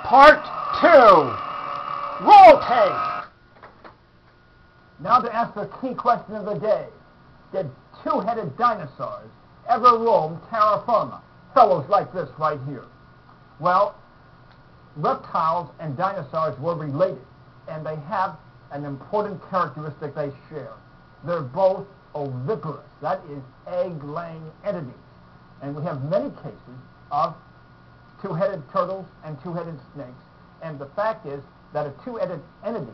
Part 2. Roll tape. Now to ask the key question of the day. Did two-headed dinosaurs ever roam terra firma? Fellows like this right here. Well, reptiles and dinosaurs were related, and they have an important characteristic they share. They're both oviparous, that is, egg-laying entities. And we have many cases of two-headed turtles and two-headed snakes, and the fact is that a two-headed entity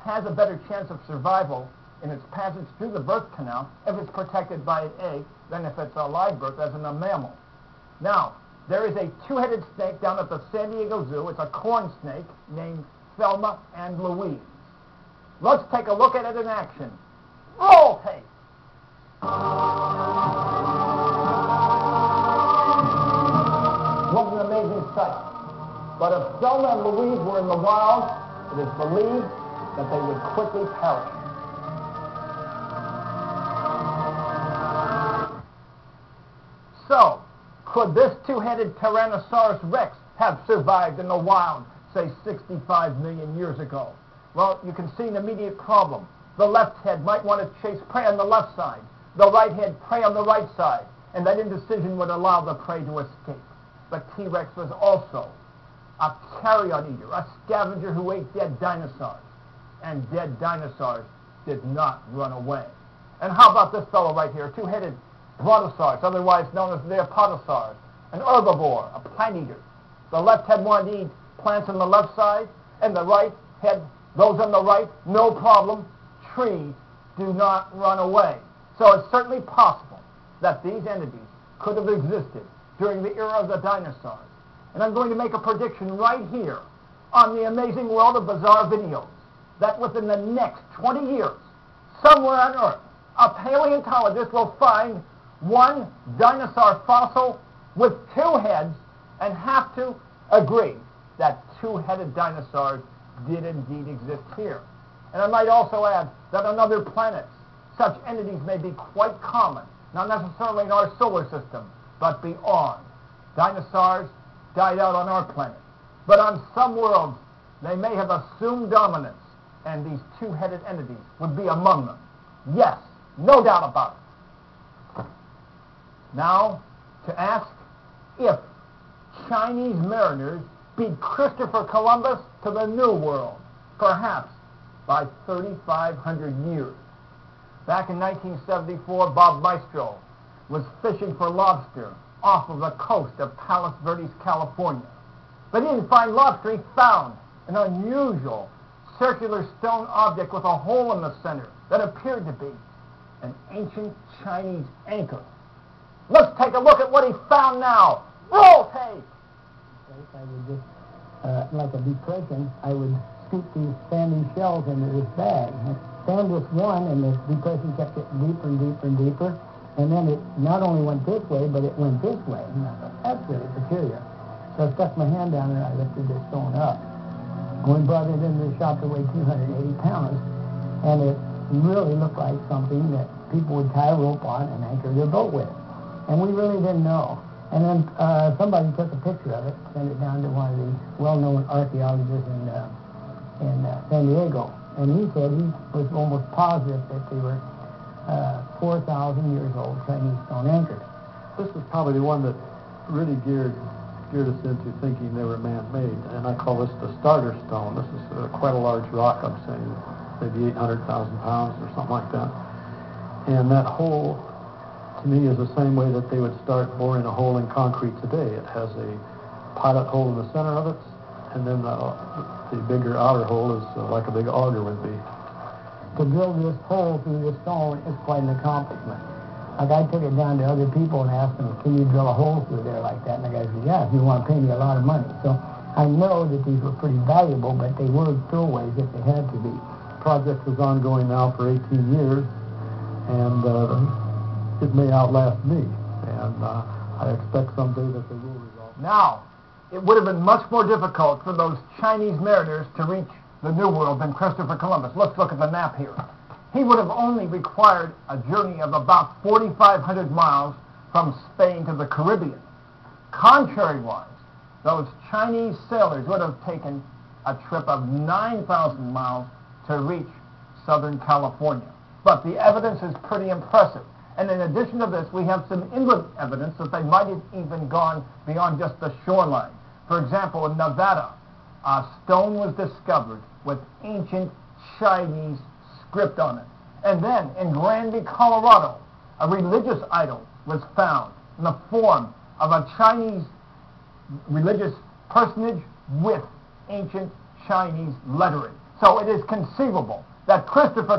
has a better chance of survival in its passage through the birth canal if it's protected by an egg than if it's a live birth as in a mammal. Now, there is a two-headed snake down at the San Diego Zoo. It's a corn snake named Thelma and Louise. Let's take a look at it in action. Roll tape. What an amazing sight. But if Thelma and Louise were in the wild, it is believed that they would quickly perish. So, could this two-headed Tyrannosaurus rex have survived in the wild, say 65 million years ago? Well, you can see an immediate problem. The left head might want to chase prey on the left side, the right head prey on the right side, and that indecision would allow the prey to escape. But T-Rex was also a carrion eater, a scavenger who ate dead dinosaurs. And dead dinosaurs did not run away. And how about this fellow right here, two-headed brontosaurus, otherwise known as the apatosaurus, an herbivore, a plant eater. The left head wanted to eat plants on the left side, and the right head, those on the right, no problem. Trees do not run away. So it's certainly possible that these entities could have existed during the era of the dinosaurs. And I'm going to make a prediction right here on the Amazing World of Bizarre Videos that within the next 20 years, somewhere on Earth, a paleontologist will find one dinosaur fossil with two heads and have to agree that two-headed dinosaurs did indeed exist here. And I might also add that on other planets, such entities may be quite common, not necessarily in our solar system, but beyond. Dinosaurs died out on our planet, but on some worlds, they may have assumed dominance, and these two-headed entities would be among them. Yes, no doubt about it. Now, to ask if Chinese mariners beat Christopher Columbus to the New World, perhaps by 3,500 years. Back in 1974, Bob Maestro was fishing for lobster off of the coast of Palos Verdes, California. But he didn't find lobster. He found an unusual circular stone object with a hole in the center that appeared to be an ancient Chinese anchor. Let's take a look at what he found now. Roll tape! I would just, like a depression, I would scoop these sandy shells into this bag. I found this one, and the depression kept getting deeper and deeper and deeper. And then it not only went this way, but it went this way. And I thought, that's really peculiar. So I stuck my hand down and I lifted this stone up. And we brought it into the shop that weighed 280 pounds. And it really looked like something that people would tie a rope on and anchor their boat with. And we really didn't know. And then somebody took a picture of it, sent it down to one of the well-known archaeologists in San Diego. And he said he was almost positive that they were 4,000 years old Chinese stone anchors. This is probably the one that really geared us into thinking they were man-made, and I call this the starter stone. This is quite a large rock, I'm saying, maybe 800,000 pounds or something like that. And that hole, to me, is the same way that they would start boring a hole in concrete today. It has a pilot hole in the center of it, and then the bigger outer hole is like a big auger would be. To drill this hole through this stone is quite an accomplishment. Like I took it down to other people and asked them, can you drill a hole through there like that? And the guy said, yeah, if you want to pay me a lot of money. So I know that these were pretty valuable, but they were throwaways if they had to be. The project is ongoing now for 18 years, and it may outlast me. And I expect someday that they will resolve it. Now, it would have been much more difficult for those Chinese mariners to reach the New World than Christopher Columbus. Let's look at the map here. He would have only required a journey of about 4,500 miles from Spain to the Caribbean. Contrary-wise, those Chinese sailors would have taken a trip of 9,000 miles to reach Southern California. But the evidence is pretty impressive. And in addition to this, we have some inland evidence that they might have even gone beyond just the shoreline. For example, in Nevada, a stone was discovered with ancient Chinese script on it. And then in Granby, Colorado, a religious idol was found in the form of a Chinese religious personage with ancient Chinese lettering. So it is conceivable that Christopher